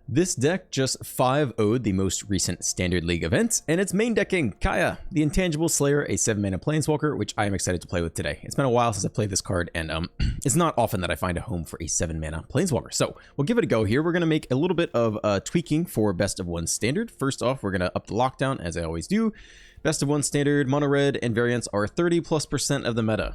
This deck just 5-0'd the most recent Standard League event, and it's main decking Kaya, the Intangible Slayer, a 7-mana Planeswalker, which I am excited to play with today. It's been a while since I played this card, and it's not often that I find a home for a 7-mana Planeswalker. So we'll give it a go here. We're going to make a little bit of tweaking for Best of 1 Standard. First off, we're going to up the lockdown, as I always do. Best of 1 Standard, Mono Red, and variants are 30+% of the meta.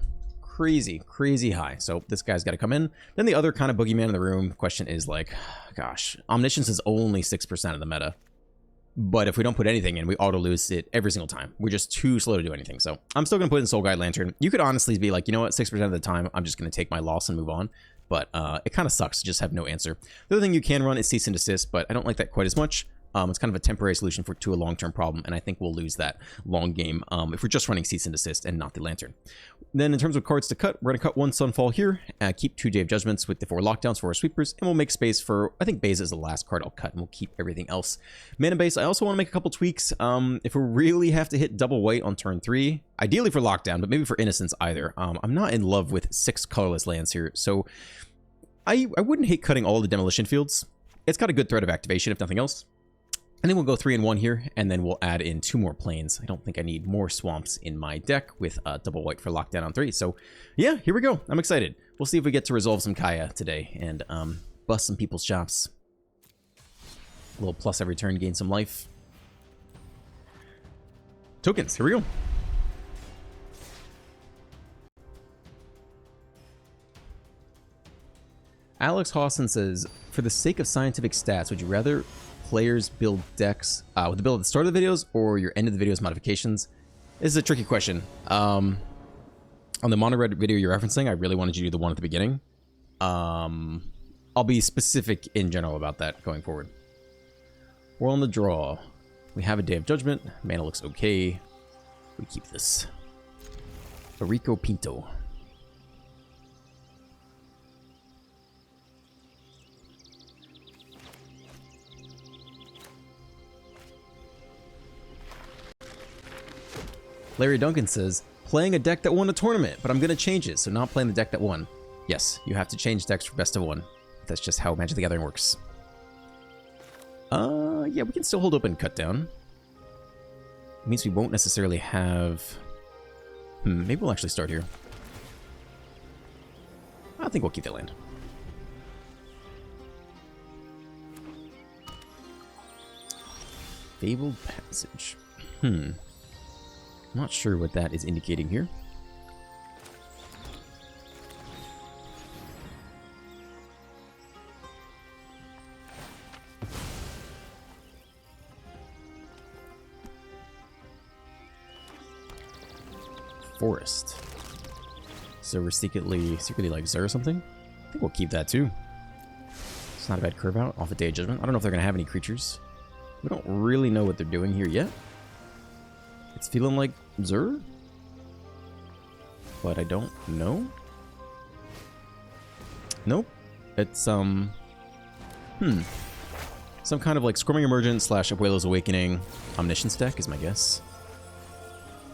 Crazy high. So this guy's got to come in. Then the other kind of boogeyman in the room question is like, gosh, Omniscience is only 6% of the meta. But if we don't put anything in, we auto lose it every single time. We're just too slow to do anything. So I'm still going to put in Soul Guide Lantern. You could honestly be like, you know what, 6% of the time, I'm just going to take my loss and move on. But it kind of sucks to just have no answer. The other thing you can run is Cease and Desist, but I don't like that quite as much. It's kind of a temporary solution to a long-term problem, and I think we'll lose that long game if we're just running Cease and Desist and not the Lantern. Then in terms of cards to cut, we're going to cut 1 Sunfall here, keep 2 Day of Judgments with the 4 lockdowns for our sweepers, and we'll make space for, I think Beza is the last card I'll cut, and we'll keep everything else. Mana base, I also want to make a couple tweaks. If we really have to hit double white on turn 3, ideally for lockdown, but maybe for Innocence either. I'm not in love with 6 colorless lands here, so I wouldn't hate cutting all the Demolition Fields. It's got a good threat of activation, if nothing else. And then we'll go 3 and 1 here, and then we'll add in 2 more plains. I don't think I need more swamps in my deck with double white for lockdown on 3. So yeah, here we go. I'm excited. We'll see if we get to resolve some Kaya today and bust some people's chops. A little plus every turn, gain some life. Tokens, here we go. Alex Hawson says, for the sake of scientific stats, would you rather players build decks with the build at the start of the videos or your end of the videos modifications? This is a tricky question. On the Mono Red video you're referencing, I really wanted you to do the one at the beginning. I'll be specific in general about that going forward. We're on the draw. We have a Day of Judgment. Mana looks okay. We keep this. Rico Pinto. Larry Duncan says, playing a deck that won a tournament, but I'm going to change it, so not playing the deck that won. Yes, you have to change decks for best of 1. That's just how Magic the Gathering works. Yeah, we can still hold open cut down. It means we won't necessarily have... maybe we'll actually start here. I think we'll keep that land. Fabled Passage. I'm not sure what that is indicating here. Forest. So we're secretly like Xur or something? I think we'll keep that too. It's not a bad curve out off a Day of Judgment. I don't know if they're going to have any creatures. We don't really know what they're doing here yet. It's feeling like Xur, but I don't know. Nope. It's some kind of like Squirming Emergent / Abuelo's Awakening Omniscience deck is my guess.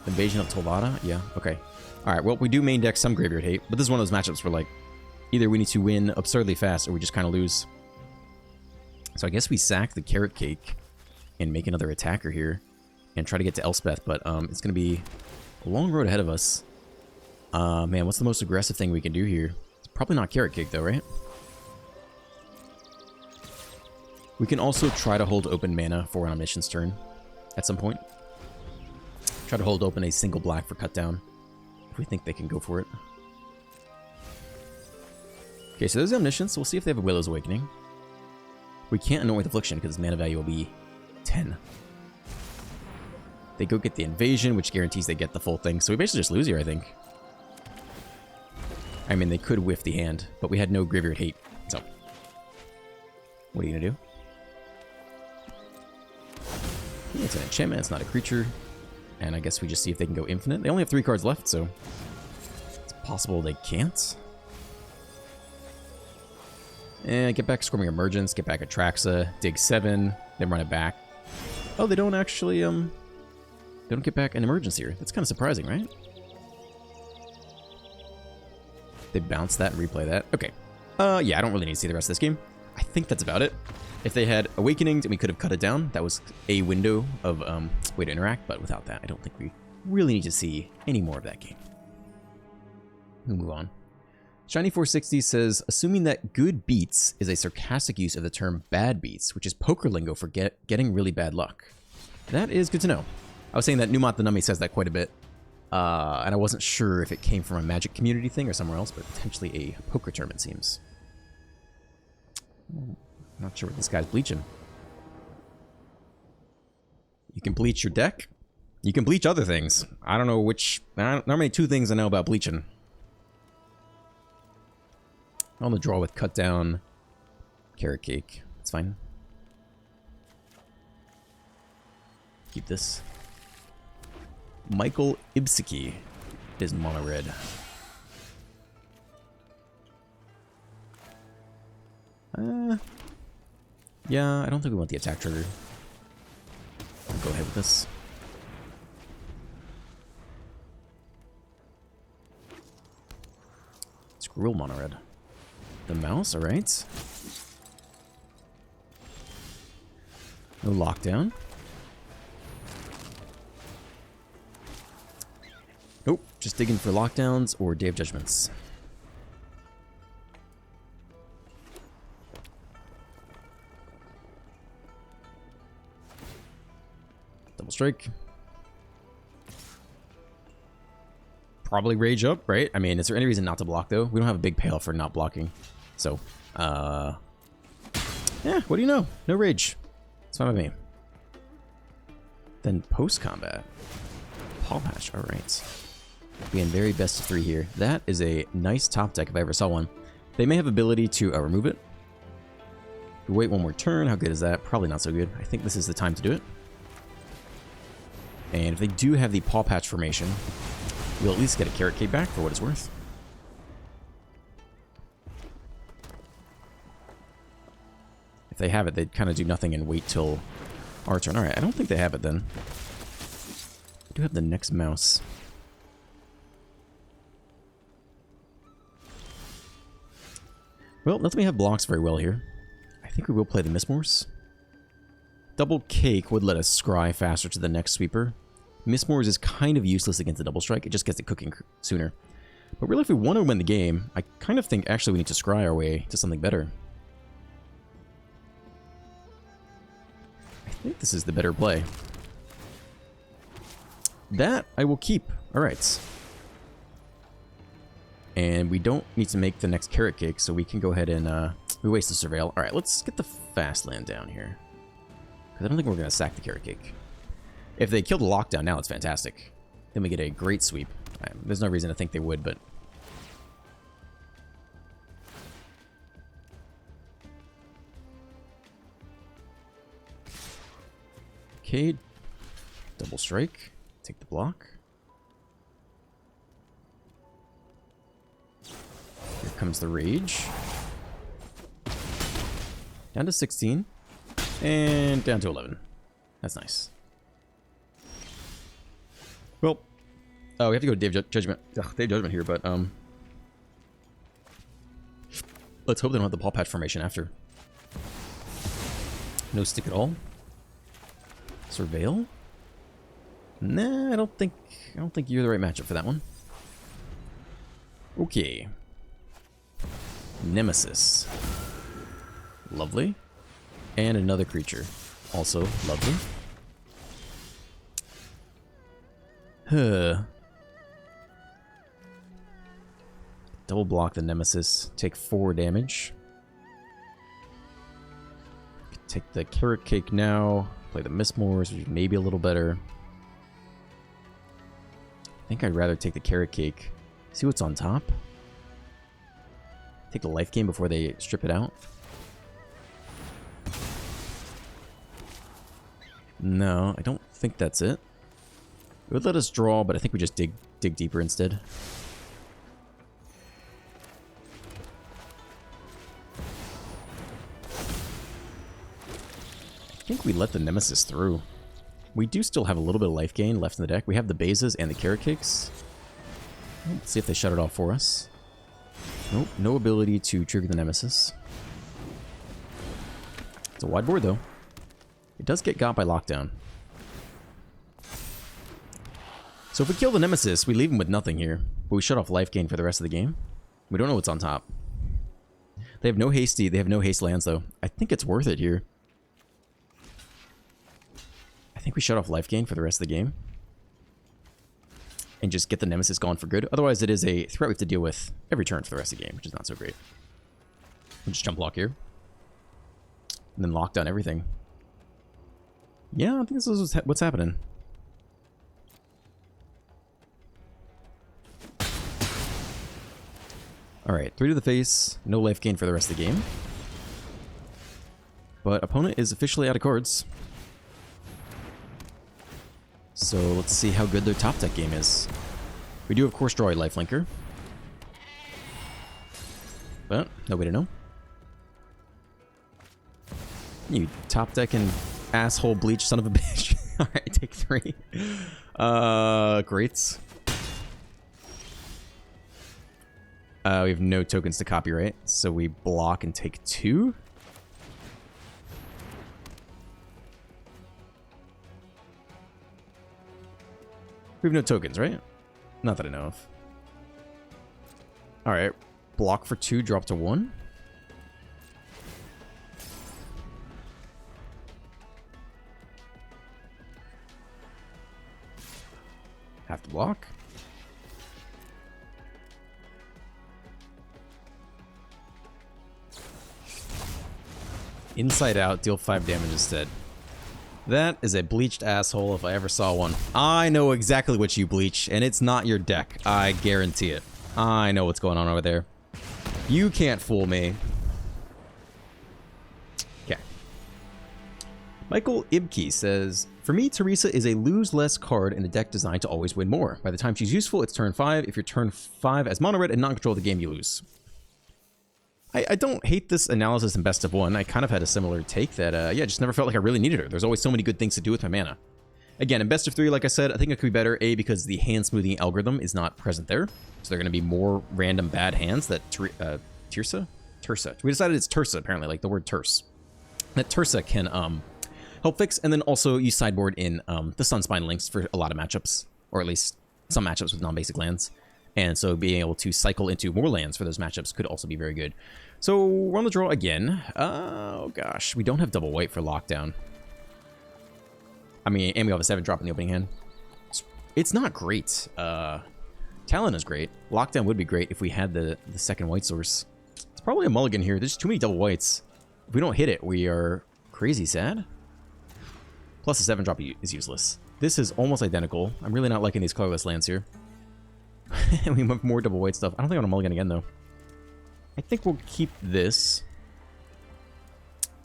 Invasion of Tolvada? Yeah, okay. Alright, well, we do main deck some Graveyard Hate, but this is one of those matchups where, like, either we need to win absurdly fast or we just kind of lose. So I guess we sack the Carrot Cake and make another attacker here and try to get to Elspeth, but it's going to be a long road ahead of us. Man, what's the most aggressive thing we can do here? It's probably not Carrot Cake, though, right? We can also try to hold open mana for an Omniscience turn at some point. Try to hold open a single black for cut down if we think they can go for it. Okay, so there's the Omniscience. We'll see if they have a Willow's Awakening. We can't Anoint with Affliction because his mana value will be 10. They go get the Invasion, which guarantees they get the full thing. So we basically just lose here, I think. I mean, they could whiff the hand, but we had no Graveyard Hate. So, what are you going to do? It's an enchantment. It's not a creature. And I guess we just see if they can go infinite. They only have 3 cards left, so it's possible they can't. And get back Squirming Emergence, get back Atraxa, dig 7, then run it back. Oh, they don't actually, they don't get back an Emergence here. That's kind of surprising, right? They bounce that and replay that. Okay. Yeah, I don't really need to see the rest of this game. I think that's about it. If they had Awakenings and we could have cut it down, that was a window of way to interact, but without that, I don't think we really need to see any more of that game. We'll move on. Shiny460 says, assuming that good beats is a sarcastic use of the term bad beats, which is poker lingo for getting really bad luck. That is good to know. I was saying that Numot the Nummy says that quite a bit, and I wasn't sure if it came from a Magic community thing or somewhere else, but potentially a poker term, it seems. Not sure what this guy's bleaching. You can bleach your deck. You can bleach other things. I don't know which... Not many two things I know about bleaching. On the draw with cut down carrot cake. That's fine. Keep this. Michael Ibsicki is mono red. Yeah, I don't think we want the attack trigger. I'll go ahead with this. Squirrel mono red. The mouse, alright. No lockdown. Nope, just digging for lockdowns or Day of Judgments. Double strike. Probably rage up, right? I mean, is there any reason not to block, though? We don't have a big payoff for not blocking. So, yeah, what do you know? No rage. It's fine with me. Then post-combat. Paw Patch, alright. Being very best of 3 here. That is a nice top deck if I ever saw one. They may have ability to remove it. We wait one more turn. How good is that? Probably not so good. I think this is the time to do it. And if they do have the Paw Patch formation, we'll at least get a carrot cake back for what it's worth. If they have it, they'd kind of do nothing and wait till our turn. Alright, I don't think they have it then. I do have the next mouse. Well, let me have blocks very well here. I think we will play the Mistmores. Double Cake would let us scry faster to the next sweeper. Mistmores is kind of useless against the double strike. It just gets it cooking sooner. But really, if we want to win the game, I kind of think actually we need to scry our way to something better. I think this is the better play. That I will keep. Alright. And we don't need to make the next carrot cake, so we can go ahead and we waste the surveil. Alright, let's get the fast land down here. Because I don't think we're going to sack the carrot cake. If they kill the lockdown now, it's fantastic. Then we get a great sweep. There's no reason to think they would, but... Okay. Double strike. Take the block. Here comes the rage. Down to 16. And down to 11. That's nice. Well, we have to go to Day of Judgment. Ugh, Day of Judgment here, but let's hope they don't have the Paw Patch formation after. No stick at all. Surveil? Nah, I don't think you're the right matchup for that one. Okay. Nemesis. Lovely. And another creature. Also lovely. Double block the Nemesis. Take 4 damage. Take the carrot cake now. Play the Mistmores, which may be a little better. I think I'd rather take the carrot cake. See what's on top. Take the life gain before they strip it out. No, I don't think that's it. It would let us draw, but I think we just dig deeper instead. I think we let the Nemesis through. We do still have a little bit of life gain left in the deck. We have the bases and the carrot cakes. Let's see if they shut it off for us. Nope, no ability to trigger the Nemesis. It's a wide board, though. It does get got by lockdown. So if we kill the Nemesis, we leave him with nothing here. But we shut off life gain for the rest of the game. We don't know what's on top. They have no hasty. They have no haste lands, though. I think it's worth it here. I think we shut off life gain for the rest of the game. And just get the Nemesis gone for good. Otherwise, it is a threat we have to deal with every turn for the rest of the game, which is not so great. We'll just jump block here. And then lock down everything. Yeah, I think this is what's happening. Alright, 3 to the face. No life gain for the rest of the game. But opponent is officially out of cards. So let's see how good their top deck game is. We do, of course, draw a lifelinker. But no way to know. You top decking asshole bleach son of a bitch. Alright, take 3. Great. We have no tokens to copyright, so we block and take 2. We have no tokens, right? Not that I know of. Alright. Block for 2, drop to 1. Have to block. Inside out, deal 5 damage instead. That is a bleached asshole if I ever saw one. I know exactly what you bleach, and it's not your deck. I guarantee it. I know what's going on over there. You can't fool me. Okay. Michael Ibke says, for me, Teresa is a lose less card in a deck designed to always win more. By the time she's useful, it's turn 5. If you're turn 5 as mono red and not control the game, you lose. I don't hate this analysis in best of 1. I kind of had a similar take that, yeah, just never felt like I really needed her. There's always so many good things to do with my mana. Again, in best of 3, like I said, I think it could be better, A, because the hand smoothing algorithm is not present there. So there are going to be more random bad hands that Tirsa? Tursa. We decided it's Tursa, apparently, like the word terse. That Tursa can help fix, and then also you sideboard in the Sunspine links for a lot of matchups, or at least some matchups with non-basic lands. And so being able to cycle into more lands for those matchups could also be very good. So we're on the draw again. Oh gosh, we don't have double white for lockdown. I mean, and we have a 7-drop in the opening hand. It's not great. Talon is great. Lockdown would be great if we had the second white source. It's probably a mulligan here. There's too many double whites. If we don't hit it, we are crazy sad. Plus the 7-drop is useless. This is almost identical. I'm really not liking these colorless lands here. And we have more double white stuff. I don't think I want to mulligan again, though. I think we'll keep this.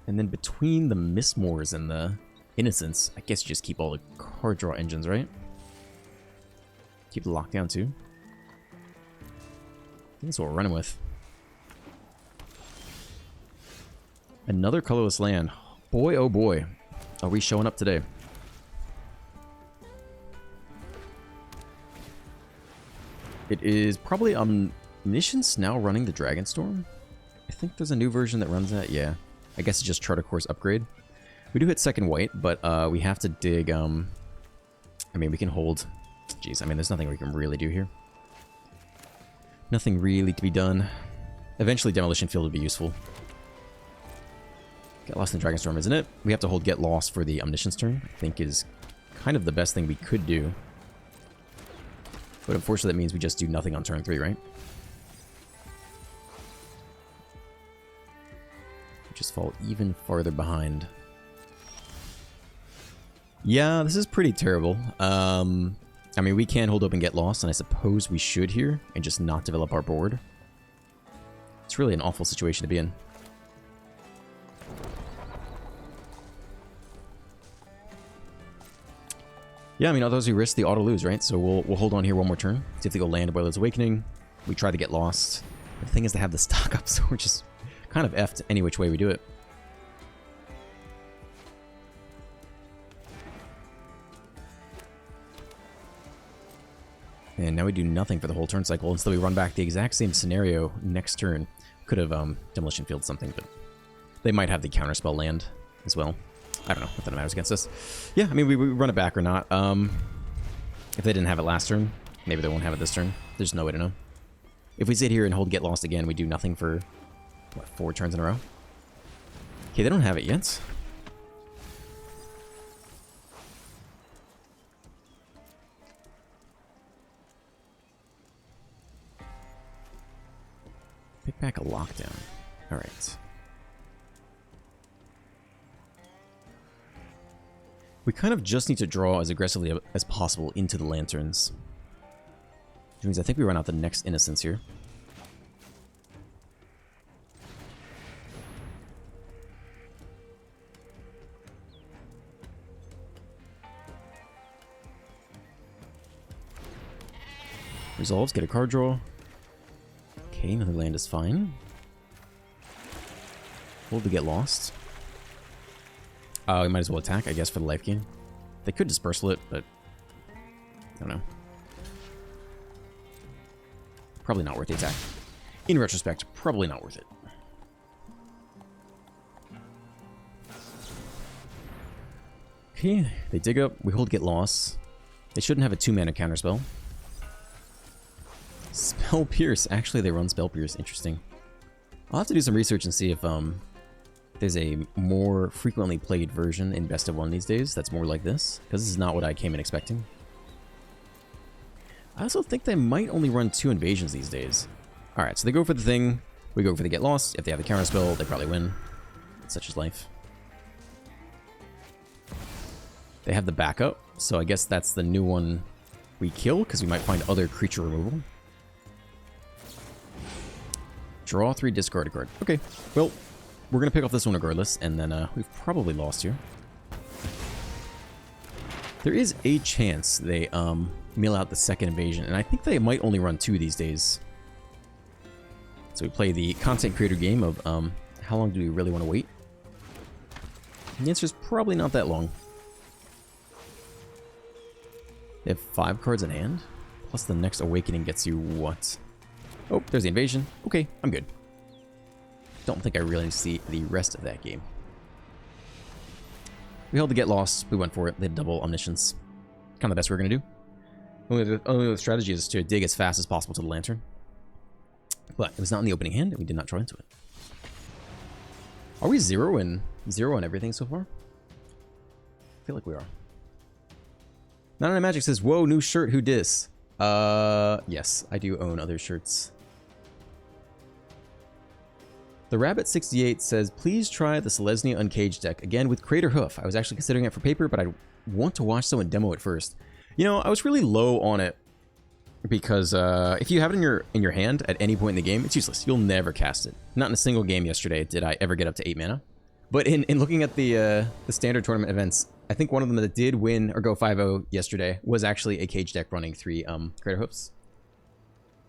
And then between the Mistmoors and the Innocence, I guess you just keep all the card draw engines, right? Keep the lockdown, too. I think that's what we're running with. Another colorless land. Boy, oh boy. Are we showing up today? It is probably Omniscience now running the Dragonstorm. I think there's a new version that runs that. Yeah. I guess it's just Charter Course upgrade. We do hit second white, but we have to dig... I mean, we can hold... Jeez, I mean, there's nothing we can really do here. Nothing really to be done. Eventually, Demolition Field would be useful. Get lost in the Dragonstorm, isn't it? We have to hold Get Lost for the Omniscience turn. I think is kind of the best thing we could do. But unfortunately, that means we just do nothing on turn 3, right? We just fall even farther behind. Yeah, this is pretty terrible. I mean, we can hold up and get lost, and I suppose we should here, and just not develop our board. It's really an awful situation to be in. Yeah, I mean, otherwise we risk the auto-lose, right? So we'll hold on here one more turn. See if they go land Boiler's Awakening. We try to get lost. The thing is to have the stock up, so we're just kind of effed any which way we do it. And now we do nothing for the whole turn cycle, until we run back the exact same scenario next turn. Could have Demolition Field something, but they might have the counterspell land. as well. I don't know if that matters against us. Yeah, I mean, we run it back or not. If they didn't have it last turn, maybe they won't have it this turn. There's no way to know. If we sit here and hold get lost again, we do nothing for, what, 4 turns in a row? Okay, they don't have it yet. Pick back a lockdown. Alright. We kind of just need to draw as aggressively as possible into the lanterns. Which means I think we run out the next Innocence here. Resolves, get a card draw. Okay, another land is fine. Hold to get lost. We might as well attack, I guess, for the life gain. They could dispersal it, but I don't know. Probably not worth the attack. In retrospect, probably not worth it. Okay, they dig up, we hold get lost. They shouldn't have a 2-mana counterspell. Spell Pierce. Actually, they run Spell Pierce. Interesting. I'll have to do some research and see if there's a more frequently played version in Best of 1 these days that's more like this, because this is not what I came in expecting. I also think they might only run 2 invasions these days. Alright, so they go for the thing, we go for the get lost. If they have the counterspell, they probably win. Such is life. They have the backup, so I guess that's the new one we kill, because we might find other creature removal. Draw 3, discard a card. Okay, well, we're going to pick off this one regardless, and then we've probably lost here. There is a chance they mill out the second invasion, and I think they might only run 2 these days. So we play the content creator game of how long do we really want to wait? And the answer is probably not that long. They have 5 cards in hand, plus the next awakening gets you what? Oh, there's the invasion. Okay, I'm good. Don't think I really see the rest of that game. We held the get lost. We went for it. They had double Omniscience. Kind of the best we're going to do. Only the strategy is to dig as fast as possible to the lantern. But it was not in the opening hand, and we did not draw into it. Are we 0 on everything so far? I feel like we are. Nana Magic says, whoa, new shirt, who dis? Yes, I do own other shirts. The Rabbit68 says, please try the Selesnya Uncaged deck again with Craterhoof. I was actually considering it for paper, but I want to watch someone demo it first. You know, I was really low on it because if you have it in your hand at any point in the game, it's useless. You'll never cast it. Not in a single game yesterday did I ever get up to 8 mana. But in looking at the standard tournament events, I think one of them that did win or go 5-0 yesterday was actually a cage deck running 3 Craterhoofs.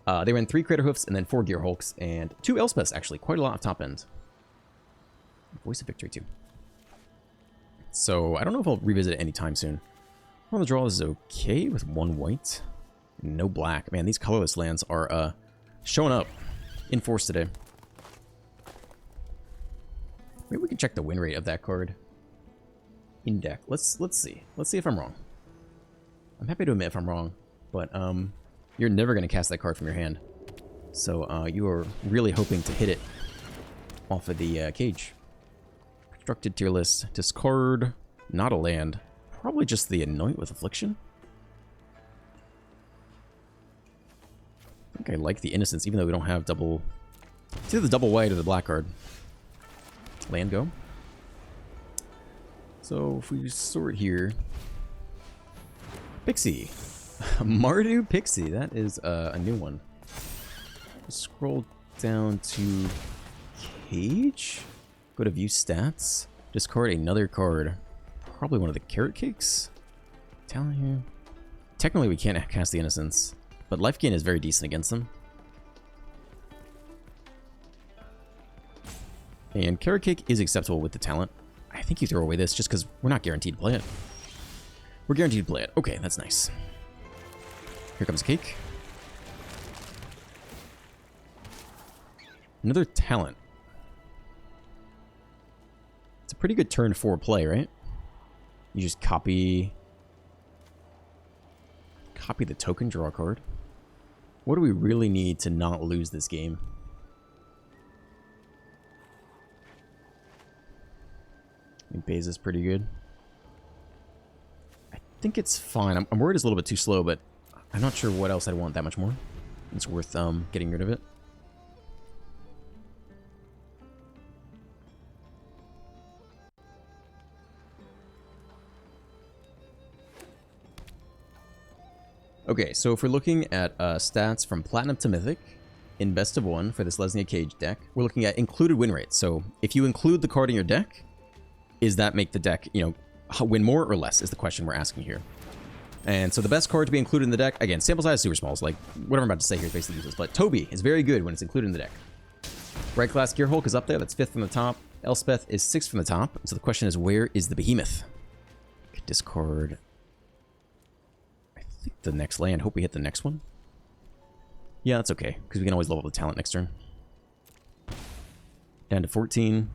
They ran 3 Craterhoofs and then 4 Gear Hulks and 2 Elspeths, actually. Quite a lot of top end. Voice of Victory, too. So, I don't know if I'll revisit it anytime soon. One of the draws is okay with 1 white. No black. Man, these colorless lands are showing up in force today. Maybe we can check the win rate of that card. In deck. Let's see. Let's see if I'm wrong. I'm happy to admit if I'm wrong, but you're never going to cast that card from your hand. So you are really hoping to hit it off of the cage. Constructed tier list. Discard. Not a land. Probably just the Anoint with Affliction. I think I like the Innocence, even though we don't have double... It's either the double white or the black card. Land go. So if we sort here... Pixie. Mardu Pixie. That is a new one. Scroll down to Cage. Go to View Stats. Discard another card. Probably one of the Carrot Cakes. Talent here. Technically we can't cast the Innocence, but life gain is very decent against them. And Carrot Cake is acceptable with the talent. I think you throw away this just because we're not guaranteed to play it. We're guaranteed to play it. Okay, that's nice. Here comes Cake. Another talent. It's a pretty good turn 4 play, right? You just copy the token, draw a card. What do we really need to not lose this game? I think Beza's pretty good. I think it's fine. I'm worried it's a little bit too slow, but I'm not sure what else I'd want that much more. It's worth getting rid of it. Okay, so if we're looking at stats from Platinum to Mythic in Best of 1 for this Lesnia Cage deck, we're looking at included win rate. So if you include the card in your deck, is that make the deck, you know, win more or less is the question we're asking here. And so the best card to be included in the deck, again, sample size super smalls, like whatever I'm about to say here is basically useless, but Toby is very good when it's included in the deck. Red Class Gearhulk is up there, that's 5th from the top. Elspeth is 6th from the top. So the question is, where is the Behemoth? Discard... I think the next land. Hope we hit the next one. Yeah, that's okay, because we can always level the talent next turn. Down to 14.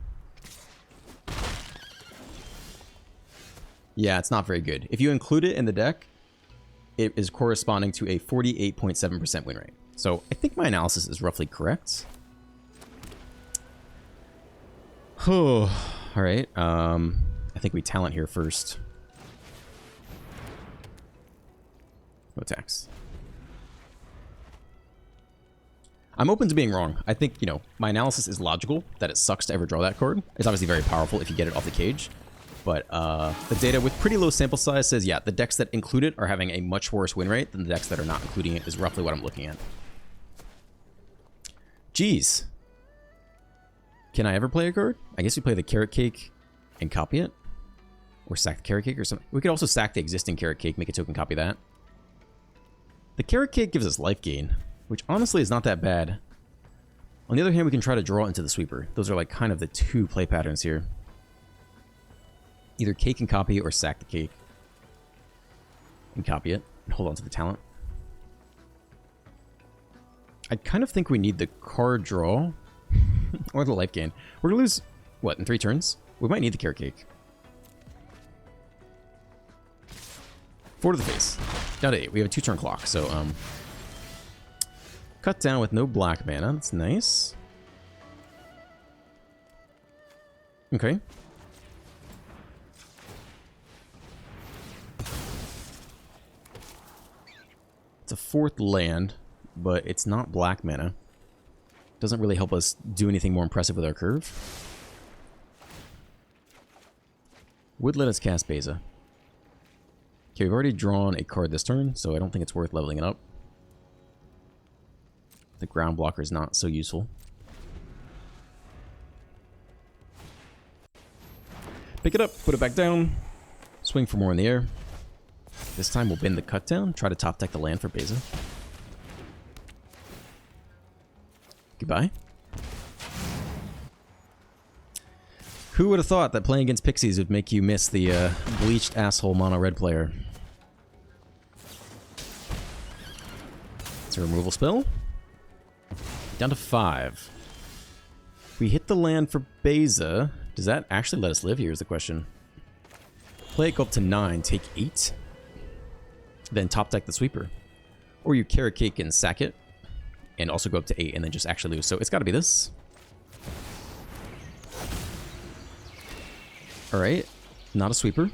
Yeah, it's not very good. If you include it in the deck, it is corresponding to a 48.7% win rate. So I think my analysis is roughly correct. Oh, all right. I think we talent here first. No attacks. I'm open to being wrong. I think, you know, my analysis is logical, that it sucks to ever draw that card. It's obviously very powerful if you get it off the cage. But the data with pretty low sample size says, yeah, the decks that include it are having a much worse win rate than the decks that are not including it is roughly what I'm looking at. Jeez. Can I ever play a card? I guess we play the Carrot Cake and copy it. Or sack the Carrot Cake or something. We could also sack the existing Carrot Cake, make a token copy that. The Carrot Cake gives us life gain, which honestly is not that bad. On the other hand, we can try to draw into the sweeper. Those are like kind of the two play patterns here. Either cake and copy or sack the cake. And copy it. And hold on to the talent. I kind of think we need the card draw. Or the life gain. We're going to lose, what, in 3 turns? We might need the Carrot Cake. 4 to the face. Down to 8. We have a 2-turn clock, so, cut down with no black mana. That's nice. Okay. It's a 4th land, but it's not black mana. Doesn't really help us do anything more impressive with our curve. Would let us cast Beza. Okay, we've already drawn a card this turn, so I don't think it's worth leveling it up. The ground blocker is not so useful. Pick it up, put it back down, swing for more in the air. This time we'll bend the cut down, try to top deck the land for Beza. Goodbye. Who would have thought that playing against Pixies would make you miss the bleached asshole mono red player? It's a removal spell. Down to 5. We hit the land for Beza. Does that actually let us live? Here's the question. Play it, go up to 9, take 8. Then top deck the sweeper. Or you Carrot Cake and sack it. And also go up to 8 and then just actually lose. So it's got to be this. Alright. Not a sweeper.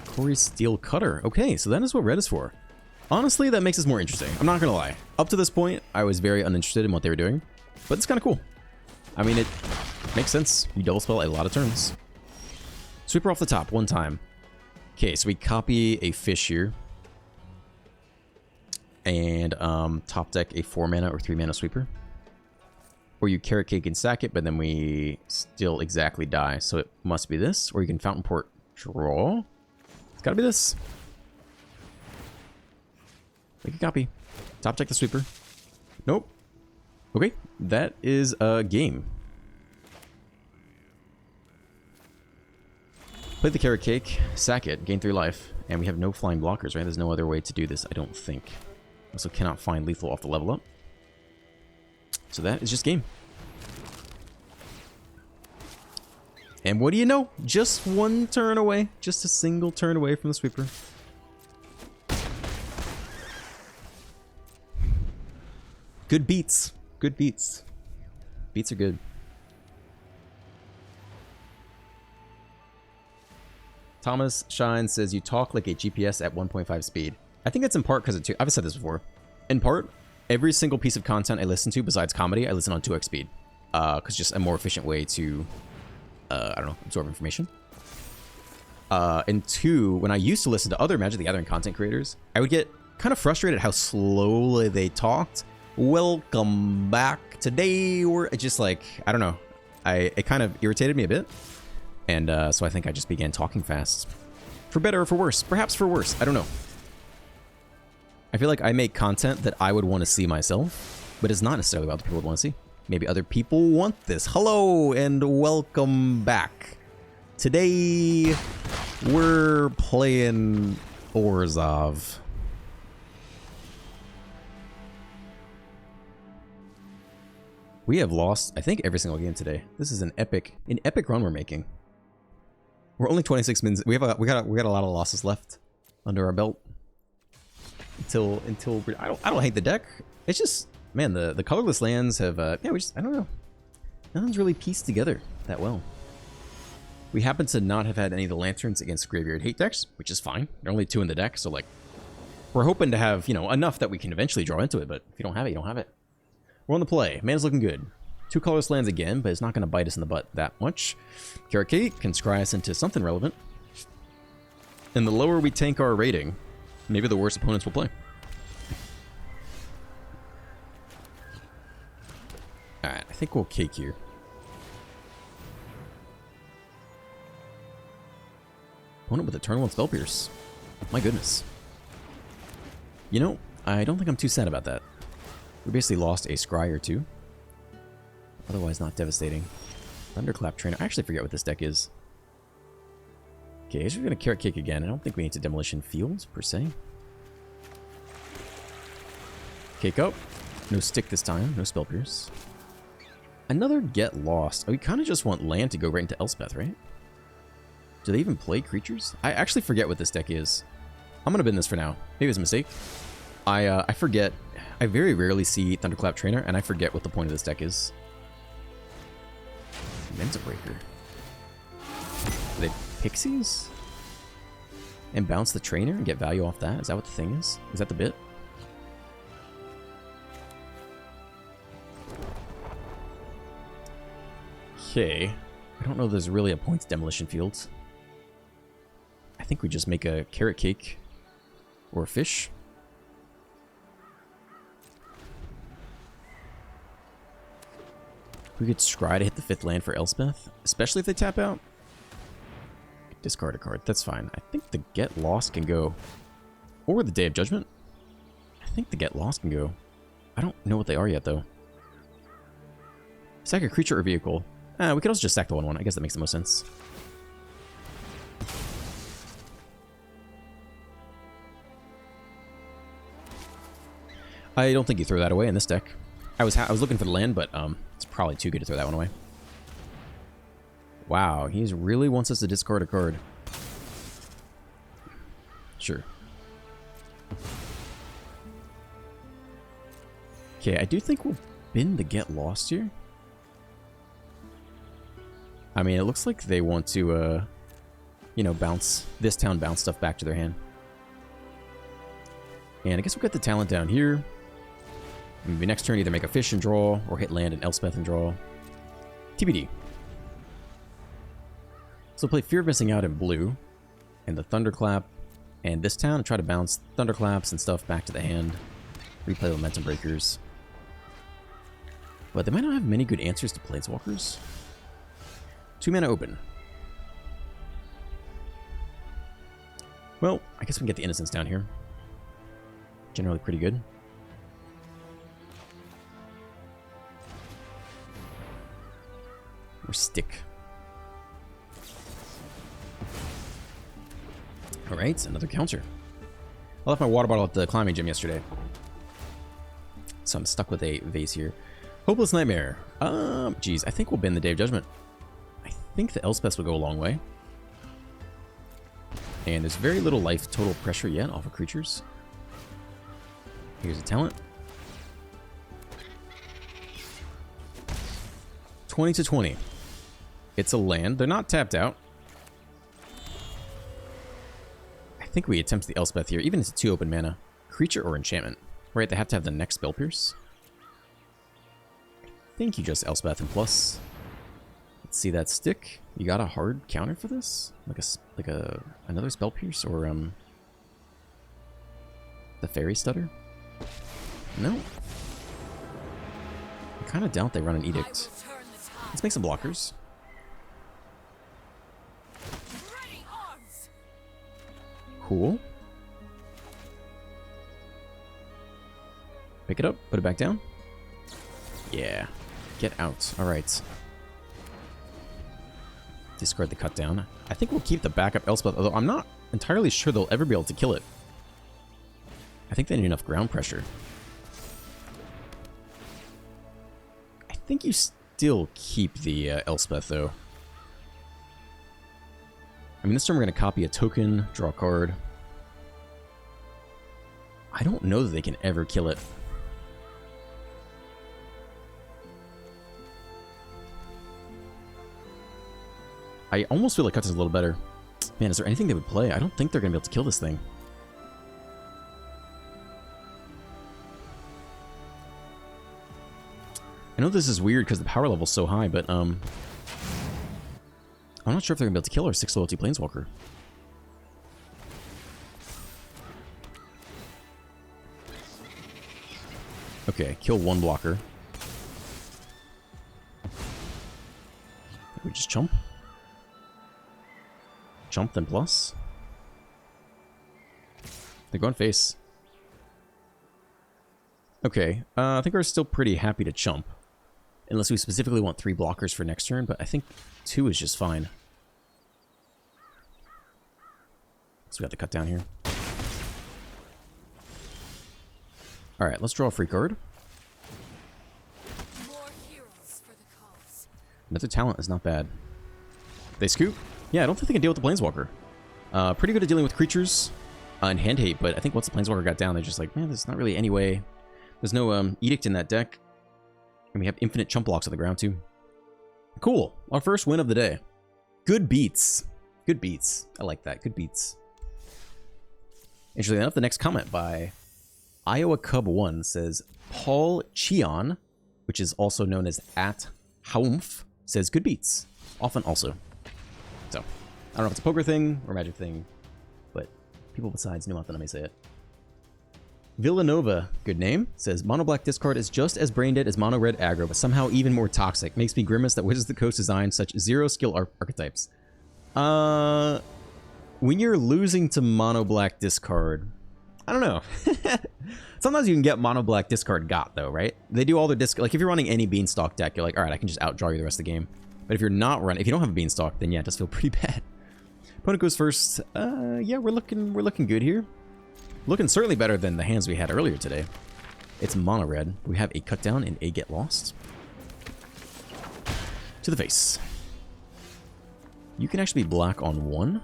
Corey's Steel Cutter. Okay, so that is what red is for. Honestly, that makes this more interesting. I'm not going to lie. Up to this point, I was very uninterested in what they were doing. But it's kind of cool. I mean, it makes sense. You double spell a lot of turns. Sweeper off the top, 1 time. Okay, so we copy a fish here. And top deck a 4 mana or 3 mana sweeper. Or you Carrot Cake and sack it, but then we still exactly die. So it must be this. Or you can Fountain Port draw. It's gotta be this. Make a copy. Top deck the sweeper. Nope. Okay, that is a game. Play the Carrot Cake, sack it, gain 3 life, and we have no flying blockers, right? There's no other way to do this, I don't think. Also cannot find lethal off the level up. So that is just game. And what do you know? Just one turn away. Just a single turn away from the sweeper. Good beats. Good beats. Beats are good. Thomas Shine says, you talk like a GPS at 1.5 speed. I think that's in part because I've said this before. In part, every single piece of content I listen to besides comedy, I listen on 2x speed. Because just a more efficient way to, I don't know, absorb information. And 2, when I used to listen to other Magic the Gathering content creators, I would get kind of frustrated how slowly they talked. Welcome back. Today we're just like, I don't know. It kind of irritated me a bit. And so I think I just began talking fast. For better or for worse. Perhaps for worse. I don't know. I feel like I make content that I would want to see myself, but it's not necessarily what other people would want to see. Maybe other people want this. Hello and welcome back. Today we're playing Orzhov. We have lost, I think, every single game today. This is an epic run we're making. We're only 26 minutes. We got a lot of losses left under our belt. Until I don't hate the deck. It's just, man, the colorless lands have I don't know. Nothing's really pieced together that well. We happen to not have had any of the lanterns against graveyard hate decks, which is fine. There are only 2 in the deck, so like we're hoping to have, you know, enough that we can eventually draw into it, but if you don't have it, you don't have it. We're on the play. Mana's looking good. 2 colorless lands again, but it's not going to bite us in the butt that much. Carrot Cake can scry us into something relevant. And the lower we tank our rating, maybe the worse opponents will play. Alright, I think we'll cake here. Opponent with a turn 1 Spell Pierce. My goodness. You know, I don't think I'm too sad about that. We basically lost a scry or 2. Otherwise not devastating. Thunderclap Trainer. I actually forget what this deck is. Okay, I guess we're going to Carrot Cake again. I don't think we need to Demolition Fields, per se. Cake up. No stick this time. No Spell Pierce. Another Get Lost. Oh, we kind of just want land to go right into Elspeth, right? Do they even play creatures? I actually forget what this deck is. I'm going to bin this for now. Maybe it's a mistake. I forget. I very rarely see Thunderclap Trainer, and I forget what the point of this deck is. Mental Breaker. Are they Pixies? And bounce the trainer and get value off that? Is that what the thing is? Is that the bit? Okay. I don't know if there's really a point to Demolition Fields. I think we just make a Carrot Cake or a fish. We could scry to hit the 5th land for Elspeth, especially if they tap out. Discard a card. That's fine. I think the Get Lost can go. Or the Day of Judgment. I think the Get Lost can go. I don't know what they are yet, though. Sack a creature or vehicle. We could also just sack the 1/1. I guess that makes the most sense. I don't think you throw that away in this deck. I was looking for the land, but it's probably too good to throw that one away. Wow, he really wants us to discard a card. Sure. Okay, I do think we'll bin the Get Lost here. I mean, it looks like they want to, you know, bounce stuff back to their hand. And I guess we'll get the talent down here. Maybe next turn either make a fish and draw, or hit land and Elspeth and draw. TBD. So play Fear of Missing Out in blue, and the Thunderclap, and this town, and try to bounce Thunderclaps and stuff back to the hand. Replay Momentum Breakers. But they might not have many good answers to Planeswalkers. 2 mana open. Well, I guess we can get the Innocence down here. Generally pretty good. Or stick. Alright, another counter. I left my water bottle at the climbing gym yesterday, so I'm stuck with a vase here. Hopeless Nightmare. Geez, I think we'll bend the Day of Judgment. I think the Elspeth will go a long way. And there's very little life total pressure yet off of creatures. Here's a talent. 20 to 20. It's a land. They're not tapped out. I think we attempt the Elspeth here, even if it's 2 open mana. Creature or enchantment. Right, they have to have the next Spell Pierce. I think you just Elspeth and plus. Let's see that stick. You got a hard counter for this? Like another Spell Pierce or the Fairy Stutter? No. I kind of doubt they run an Edict. Let's make some blockers. Cool. Pick it up, put it back down. Yeah. Get out. Alright. Discard the cut down. I think we'll keep the backup Elspeth, although I'm not entirely sure they'll ever be able to kill it. I think they need enough ground pressure. I think you still keep the Elspeth, though. I mean, this turn we're going to copy a token, draw a card. I don't know that they can ever kill it. I almost feel like Cuts is a little better. Man, is there anything they would play? I don't think they're going to be able to kill this thing. I know this is weird because the power level's so high, but I'm not sure if they're going to be able to kill our 6 loyalty Planeswalker. Okay, kill 1 blocker. We just chump. Chump, then plus. They're going face. Okay, I think we're still pretty happy to chump. Unless we specifically want 3 blockers for next turn, but I think 2 is just fine. So we got the cut down here. Alright, let's draw a free card. Another talent is not bad. They scoop? Yeah, I don't think they can deal with the Planeswalker. Pretty good at dealing with creatures and hand hate, but I think once the Planeswalker got down, they're just like, man, there's not really any way. There's no Edict in that deck. And we have infinite chump blocks on the ground, too. Cool. Our first win of the day. Good beats. Good beats. I like that. Good beats. Interestingly enough, the next comment by Iowa Cub 1 says, Paul Cheon, which is also known as @Haumf, says good beats. Often also. So, I don't know if it's a poker thing or a magic thing, but people besides Newmonthan may say it. Villanova, good name, says mono black discard is just as brain dead as mono red aggro, but somehow even more toxic. Makes me grimace that Wizards of the Coast designed such 0 skill archetypes. When you're losing to mono black discard, I don't know. Sometimes you can get mono black discard got though, right? They do all their discard. Like if you're running any beanstalk deck, you're like, all right, I can just outdraw you the rest of the game. But if you're not running, if you don't have a beanstalk, then yeah, it does feel pretty bad. Opponent goes first. Yeah, we're looking good here. Looking certainly better than the hands we had earlier today. It's mono red. We have a cut down and a get lost. To the face. You can actually be black on 1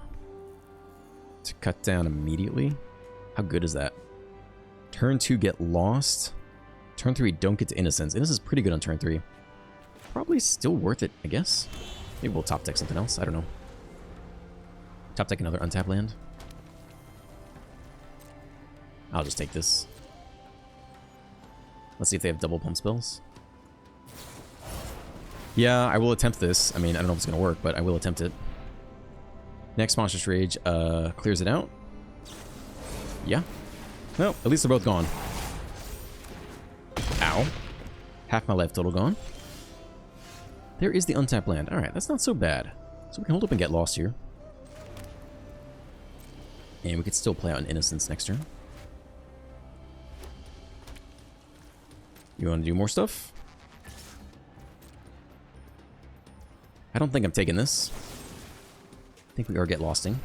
to cut down immediately. How good is that? Turn 2 get lost. Turn 3 don't get to Innocence. Innocence is pretty good on turn 3. Probably still worth it, I guess. Maybe we'll top deck something else. I don't know. Top deck another untapped land. I'll just take this. Let's see if they have double pump spells. Yeah, I will attempt this. I mean, I don't know if it's going to work, but I will attempt it. Next Monstrous Rage clears it out. Yeah. Well, at least they're both gone. Ow. Half my life total gone. There is the untapped land. Alright, that's not so bad. So we can hold up and get lost here. And we could still play out an Innocence next turn. You want to do more stuff? I don't think I'm taking this. I think we are get losting.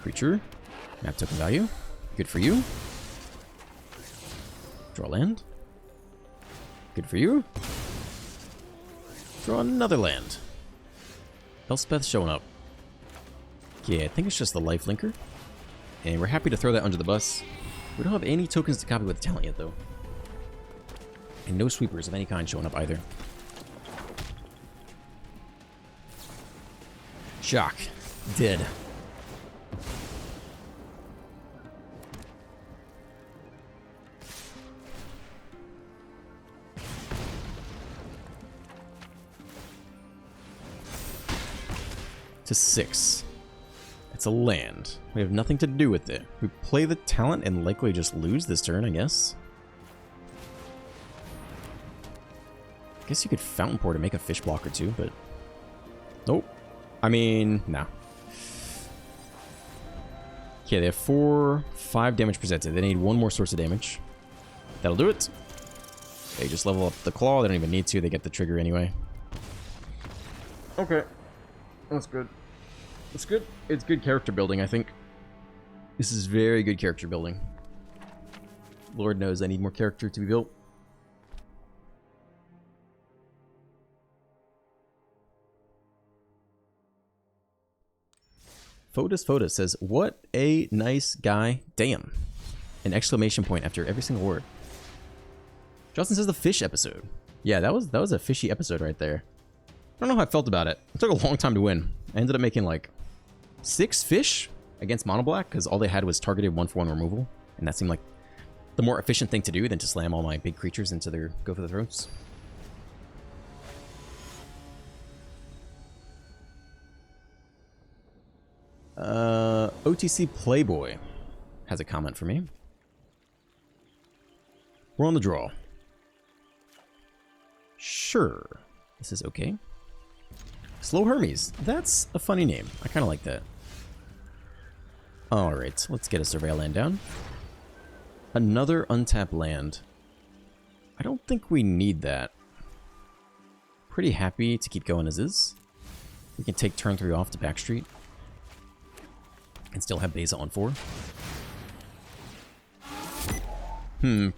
Creature. Map token value. Good for you. Draw land. Good for you. Draw another land. Elspeth showing up. Yeah, I think it's just the life linker. And we're happy to throw that under the bus. We don't have any tokens to copy with talent yet, though. And no sweepers of any kind showing up either. Shock. Dead. To 6. It's a land. We have nothing to do with it. We play the talent and likely just lose this turn, I guess. I guess you could Fountain Pour to make a fish block or two, but... Nope. I mean, no. Okay, they have 5 damage presented. They need one more source of damage. That'll do it. They just level up the claw. They don't even need to. They get the trigger anyway. Okay. That's good. It's good. It's good character building, I think. This is very good character building. Lord knows I need more character to be built. Fotis says, what a nice guy. Damn. An exclamation point after every single word. Justin says the fish episode. Yeah, that was a fishy episode right there. I don't know how I felt about it. It took a long time to win. I ended up making like 6 fish against Mono Black because all they had was targeted 1-for-1 removal. And that seemed like the more efficient thing to do than to slam all my big creatures into their go for the throats. OTC Playboy has a comment for me. We're on the draw. Sure. This is okay. Slow Hermes. That's a funny name. I kind of like that. Alright, let's get a Surveil land down. Another untapped land. I don't think we need that. Pretty happy to keep going as is. We can take turn 3 off to Backstreet. And still have Beza on 4.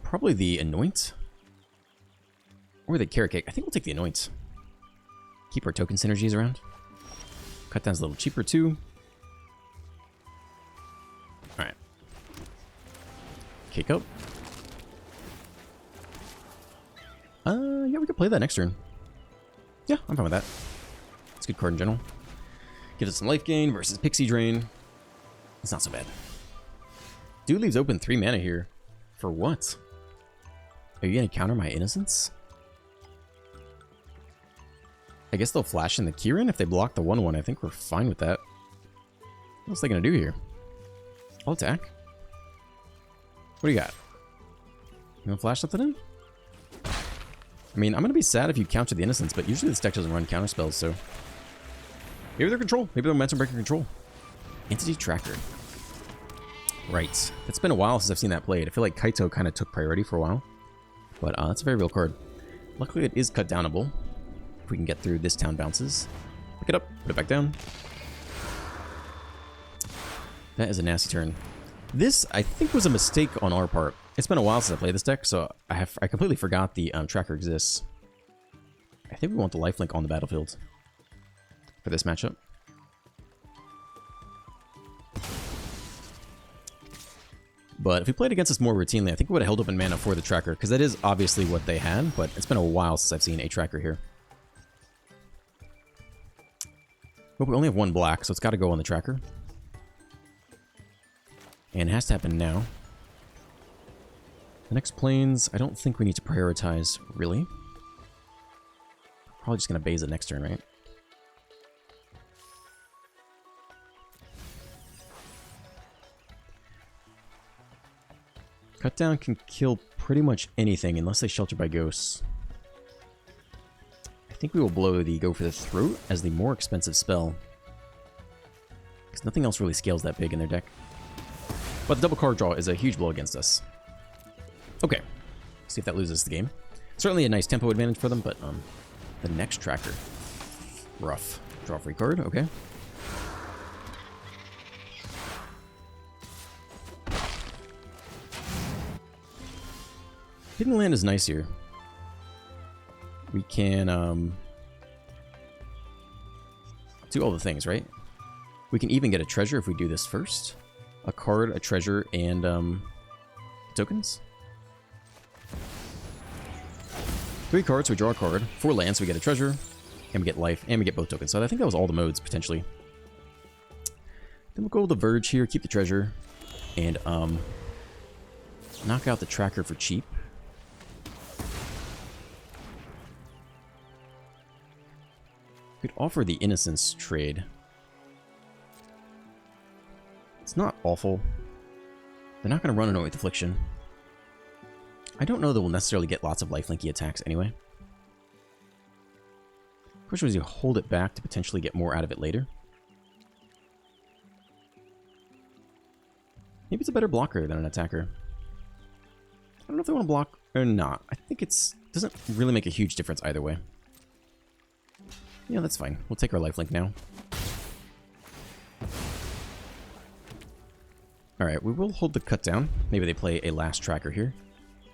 Probably the Anoint. Or the Carrot Cake. I think we'll take the Anoint. Keep our token synergies around. Cut down's a little cheaper too. Alright. Cake up. Yeah, we could play that next turn. Yeah, I'm fine with that. It's a good card in general. Gives us some life gain versus Pixie Drain. It's not so bad. Dude leaves open 3 mana here. For what? Are you gonna counter my Innocence? I guess they'll flash in the Kieran if they block the 1/1. I think we're fine with that. What's they gonna do here? I'll attack. What do you got? You wanna flash something in? I mean, I'm gonna be sad if you counter the Innocence, but usually this deck doesn't run counter spells, so... Maybe they're control. Maybe they're momentum breaker control. Entity Tracker. Right. It's been a while since I've seen that played. I feel like Kaito kind of took priority for a while. But that's a very real card. Luckily it is cut downable. If we can get through this town bounces. Pick it up, put it back down. That is a nasty turn. This, I think, was a mistake on our part. It's been a while since I played this deck, so I completely forgot the tracker exists. I think we want the lifelink on the battlefield for this matchup. But if we played against us more routinely, I think we would have held up in mana for the tracker, because that is obviously what they had, but it's been a while since I've seen a tracker here. But we only have 1 black, so it's got to go on the tracker. And it has to happen now. The next planes, I don't think we need to prioritize, really. Probably just going to base it next turn, right? Cut down can kill pretty much anything unless they shelter by ghosts. I think we will blow the Go for the Throat as the more expensive spell. Because nothing else really scales that big in their deck. But the double card draw is a huge blow against us. Okay. See if that loses the game. Certainly a nice tempo advantage for them, but the next tracker. Rough. Draw free card, okay. Hidden land is nice here. We can do all the things, right? We can even get a treasure if we do this first. A card, a treasure, and tokens. 3 cards, we draw a card. 4 lands, we get a treasure. And we get life, and we get both tokens. So I think that was all the modes, potentially. Then we'll go with the Verge here, keep the treasure, and knock out the tracker for cheap. We could offer the Innocence trade. It's not awful. They're not going to run an with Affliction. I don't know that we'll necessarily get lots of lifelinky attacks anyway. Question is you hold it back to potentially get more out of it later. Maybe it's a better blocker than an attacker. I don't know if they want to block or not. I think it doesn't really make a huge difference either way. Yeah, that's fine. We'll take our lifelink now. Alright, we will hold the cut down. Maybe they play a last tracker here.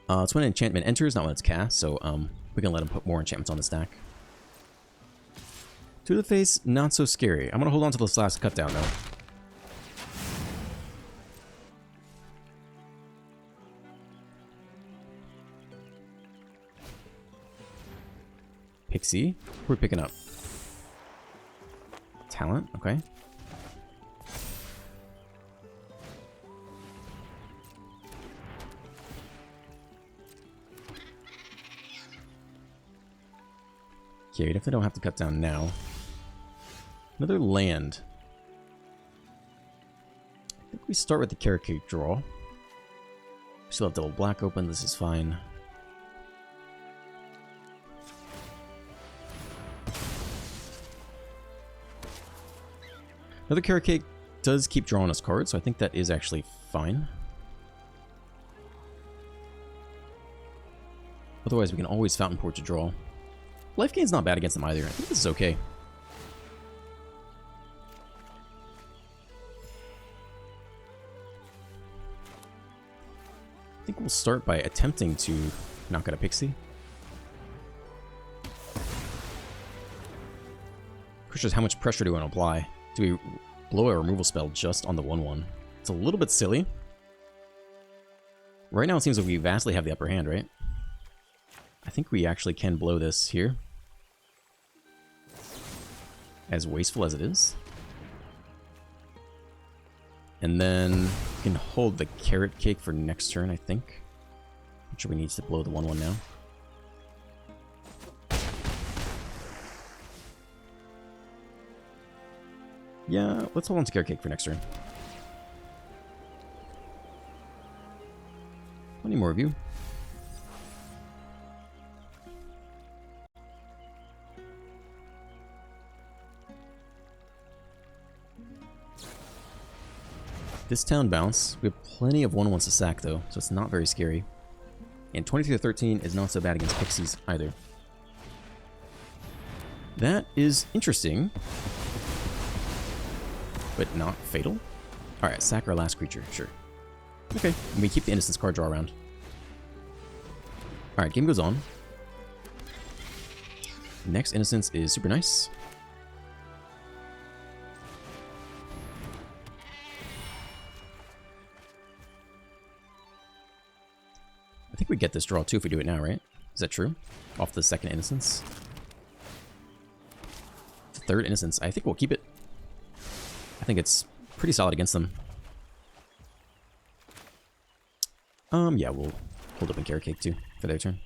It's when an enchantment enters, not when it's cast, so we can let them put more enchantments on the stack. To the face, not so scary. I'm going to hold on to this last cut down, though. Pixie. Who are we picking up? Talent, okay. Okay, we definitely don't have to cut down now. Another land. I think we start with the carrot cake draw. We still have double black open, this is fine. Another carrot cake does keep drawing us cards, so I think that is actually fine. Otherwise, we can always Fountain Port to draw. Life gain's not bad against them either. I think this is okay. I think we'll start by attempting to knock out a Pixie. Question is, how much pressure do we want to apply? Do we blow a removal spell just on the 1/1? It's a little bit silly. Right now it seems like we vastly have the upper hand, right? I think we actually can blow this here. As wasteful as it is. And then we can hold the carrot cake for next turn, I think. Not sure we need to blow the 1/1 now. Yeah, let's hold on to carrot cake for next turn. Plenty more of you. This town bounce. We have plenty of 1/1s to sack though, so it's not very scary. And 23-13 is not so bad against Pixies either. That is interesting. But not fatal? Alright, sack our last creature, sure. Okay, and we keep the Innocence card draw around. Alright, game goes on. Next Innocence is super nice. I think we get this draw too if we do it now, right? Is that true? Off the second Innocence. The third Innocence, I think we'll keep it. I think it's pretty solid against them. Yeah, we'll hold up in carrot cake too for their turn.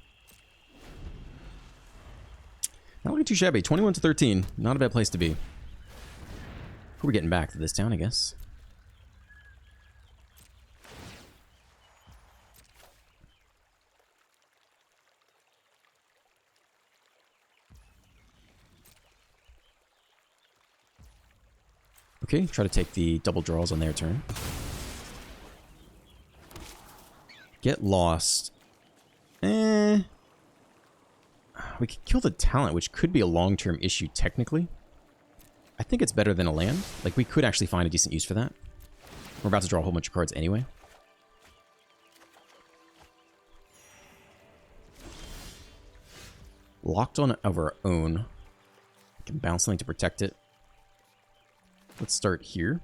Not looking too shabby. 21-13, not a bad place to be. We're getting back to this town, I guess. Okay, try to take the double draws on their turn. Get lost. We could kill the talent, which could be a long-term issue technically. I think it's better than a land. Like, we could actually find a decent use for that. We're about to draw a whole bunch of cards anyway. locked on of our own. We can bounce something to protect it. Let's start here.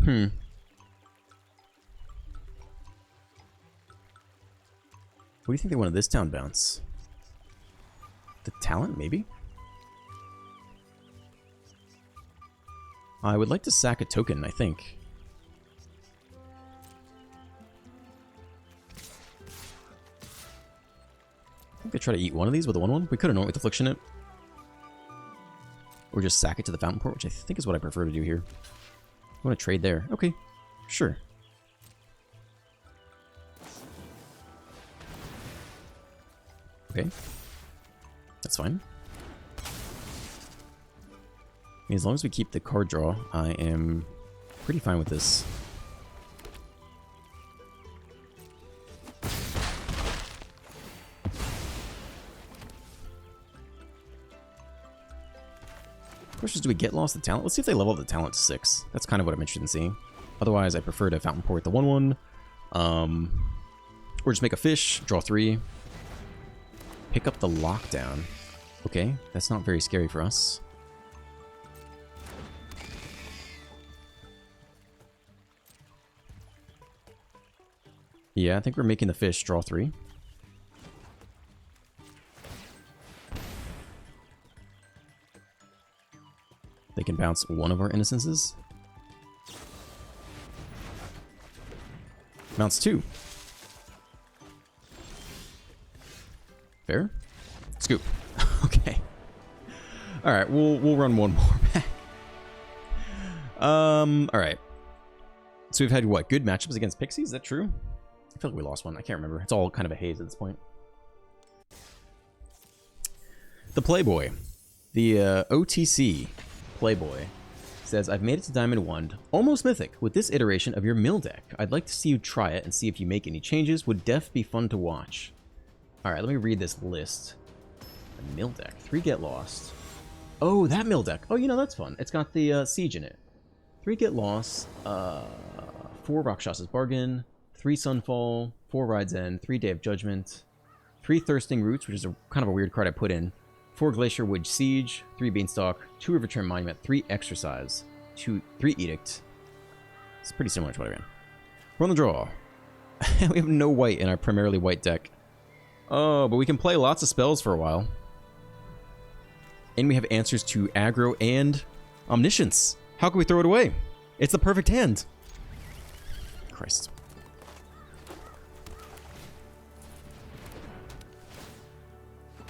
What do you think they wanted this town bounce? The talent, maybe? I would like to sack a token, I think. I think they try to eat one of these with a 1/1. We could have known with Affliction it. Or just sack it to the Fountain Port, which I think is what I prefer to do here. I want to trade there. Okay, sure. Okay. That's fine. I mean, as long as we keep the card draw, I am pretty fine with this. Questions, do we get lost the talent? Let's see if they level up the talent to 6. That's kind of what I'm interested in seeing. Otherwise, I prefer to Fountain Port the 1/1. Or just make a fish, draw 3. Pick up the lockdown. Okay, that's not very scary for us. Yeah, I think we're making the fish, draw 3. They can bounce one of our Innocences. Bounce 2. Fair? Scoop. Okay. Alright, we'll run one more back. Alright. So we've had, what, good matchups against Pixie? Is that true? I feel like we lost one. I can't remember. It's all kind of a haze at this point. The Playboy. The OTC Playboy says, I've made it to Diamond 1, almost mythic, with this iteration of your mill deck. I'd like to see you try it and see if you make any changes. Would def be fun to watch? Alright, let me read this list. A mill deck. 3 get lost. Oh, that mill deck. Oh, you know, that's fun. It's got the siege in it. 3 get lost. 4 Rakshas's Bargain. 3 Sunfall. 4 Ride's End. 3 Day of Judgment. 3 Thirsting Roots, which is kind of a weird card I put in. 4 Glacier Wood Siege. 3 Beanstalk. 2 Riverturn Monument. 3 Exercise. 3 Edict. It's pretty similar to what I ran. We're on the draw. We have no white in our primarily white deck. Oh, but we can play lots of spells for a while. And we have answers to aggro and Omniscience. How can we throw it away? It's the perfect hand. Christ.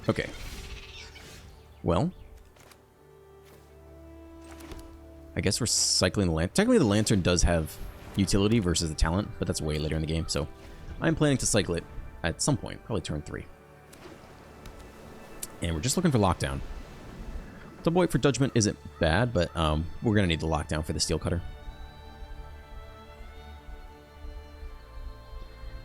Okay. Well. I guess we're cycling the lantern. Technically, the lantern does have utility versus the talent, but that's way later in the game, so I'm planning to cycle it at some point, probably turn 3. And we're just looking for lockdown. Double white for judgment isn't bad, but we're going to need the lockdown for the steel cutter.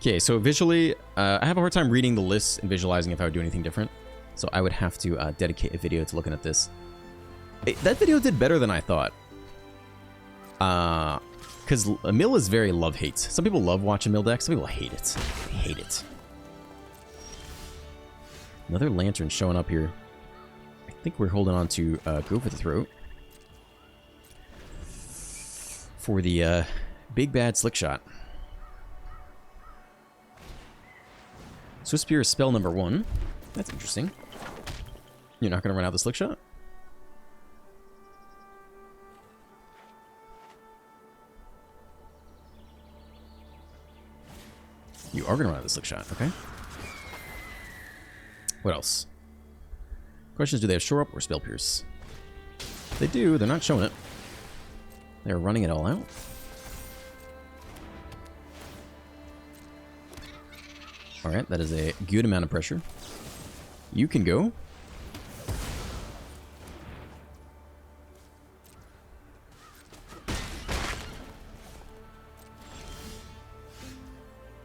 Okay, so visually, I have a hard time reading the lists and visualizing if I would do anything different. So I would have to dedicate a video to looking at this. That video did better than I thought. Because a mill is very love-hate. Some people love watching mill decks, some people hate it. They hate it. Another lantern showing up here. I think we're holding on to Go for the Throat. For the big bad slick shot. Swift Spear is spell number 1. That's interesting. You're not going to run out the slick shot? You are going to run out the slick shot, okay. What else? Questions, do they have Shore Up or Spell Pierce? They do, they're not showing it. They're running it all out. Alright, that is a good amount of pressure. You can go.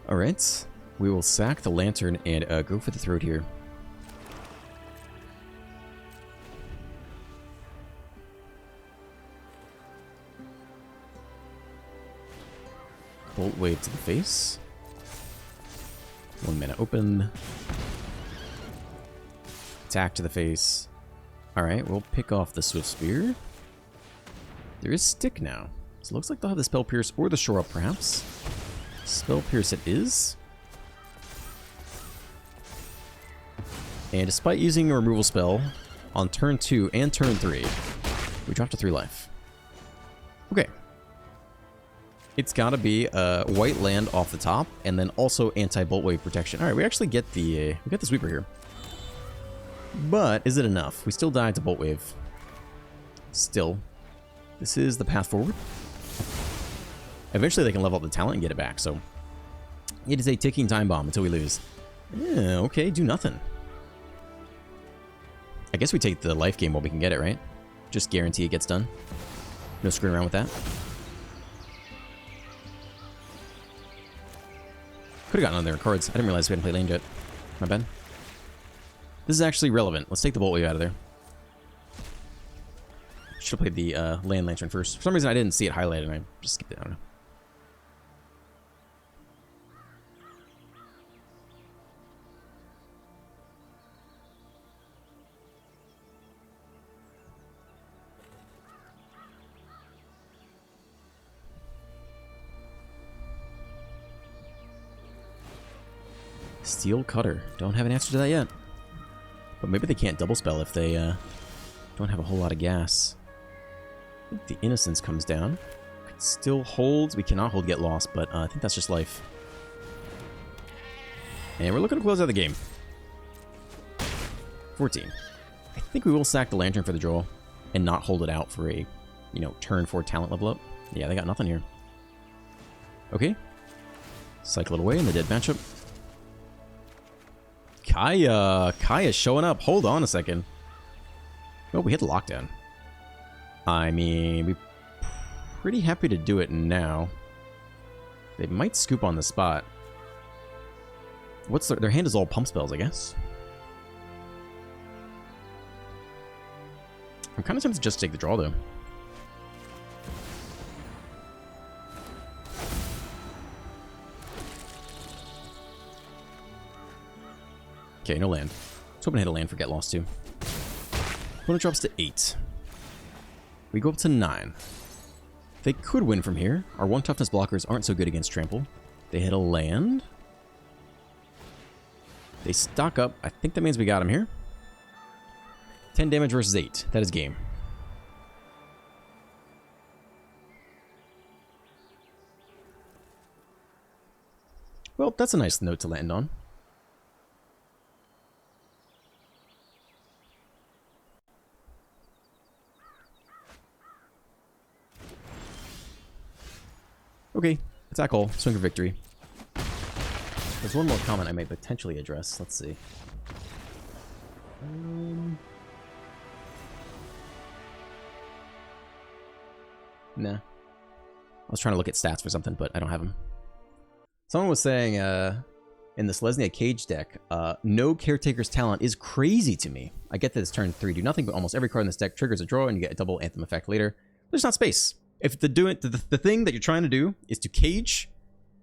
Alright, we will sack the lantern and go for the throat here. Bolt Wave to the face. 1 mana open. Attack to the face. Alright, we'll pick off the Swift Spear. There is Stick now. So it looks like they'll have the Spell Pierce or the Shore Up, perhaps. Spell Pierce it is. And despite using a removal spell on turn 2 and turn 3, we dropped to 3 life. Okay. It's gotta be a white land off the top, and then also anti-Bolt Wave protection. Alright, we actually get the Sweeper here. But is it enough? We still died to Bolt Wave. Still. This is the path forward. Eventually they can level up the talent and get it back, so it is a ticking time bomb until we lose. Yeah, okay, do nothing. I guess we take the life game while we can get it, right? Just guarantee it gets done. No screwing around with that. Could have gotten on their cards. I didn't realize we hadn't played land yet. My bad. This is actually relevant. Let's take the Bolt Wave out of there. Should have played the Land Lantern first. For some reason I didn't see it highlighted and I just skipped it. I don't know. Steel Cutter. Don't have an answer to that yet. But maybe they can't double spell if they don't have a whole lot of gas. I think the Innocence comes down. Could still hold. We cannot hold Get Lost, but I think that's just life. And we're looking to close out the game. 14. I think we will sack the Lantern for the draw and not hold it out for a, turn 4 talent level up. Yeah, they got nothing here. Okay. Cycle it away in the dead matchup. Kaya's showing up. Hold on a second. Oh, we hit the lockdown. I mean, we're pretty happy to do it now. They might scoop on the spot. What's their hand is all pump spells, I guess. I'm kind of tempted to just take the draw, though. Okay, no land. Let's hoping to hit a land for Get Lost, too. Opponent drops to 8. We go up to 9. They could win from here. Our 1 toughness blockers aren't so good against trample. They hit a land. They stock up. I think that means we got him here. 10 damage versus 8. That is game. Well, that's a nice note to land on. Okay, attack all, swing for victory. There's one more comment I may potentially address. Let's see. Nah. I was trying to look at stats for something, but I don't have them. Someone was saying, in the Selesnya Cage deck, no Caretaker's Talent is crazy to me. I get that it's turn 3, do nothing, but almost every card in this deck triggers a draw, and you get a double Anthem effect later. There's not space. If the thing that you're trying to do is to cage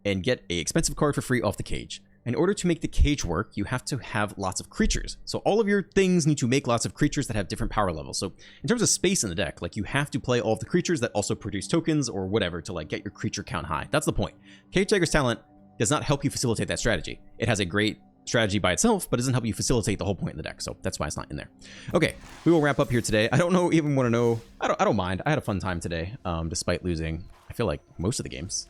and get an expensive card for free off the cage. In order to make the cage work, you have to have lots of creatures. So all of your things need to make lots of creatures that have different power levels. So in terms of space in the deck, like you have to play all of the creatures that also produce tokens or whatever to like get your creature count high. That's the point. Caretaker's Talent does not help you facilitate that strategy. It has a great strategy by itself, but doesn't help you facilitate the whole point in the deck. So that's why it's not in there. Okay, we will wrap up here today. I don't even want to know. I don't mind. I had a fun time today, despite losing, I feel like, most of the games.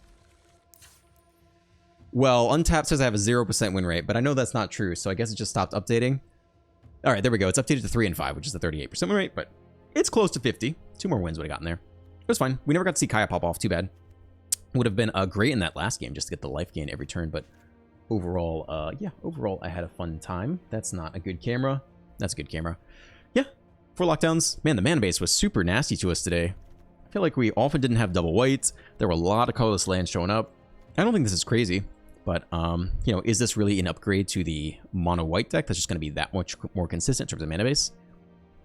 Well, Untapped says I have a 0% win rate, but I know that's not true, so I guess it just stopped updating. All right, there we go. It's updated to 3 and 5, which is a 38% win rate, but it's close to 50. 2 more wins would have gotten there. It was fine. We never got to see Kaya pop off. Too bad. Would have been great in that last game just to get the life gain every turn, but overall, yeah, overall I had a fun time. That's not a good camera. That's a good camera. Yeah, 4 lockdowns. Man, the mana base was super nasty to us today. I feel like we often didn't have double whites. There were a lot of colorless lands showing up. I don't think this is crazy, but, you know, is this really an upgrade to the mono white deck that's just going to be that much more consistent in terms of mana base?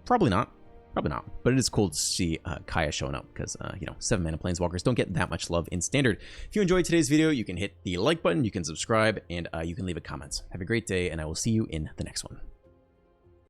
Probably not. Probably not, but it is cool to see Kaya showing up because, you know, 7-mana planeswalkers don't get that much love in Standard. If you enjoyed today's video, you can hit the like button, you can subscribe, and you can leave a comment. Have a great day, and I will see you in the next one.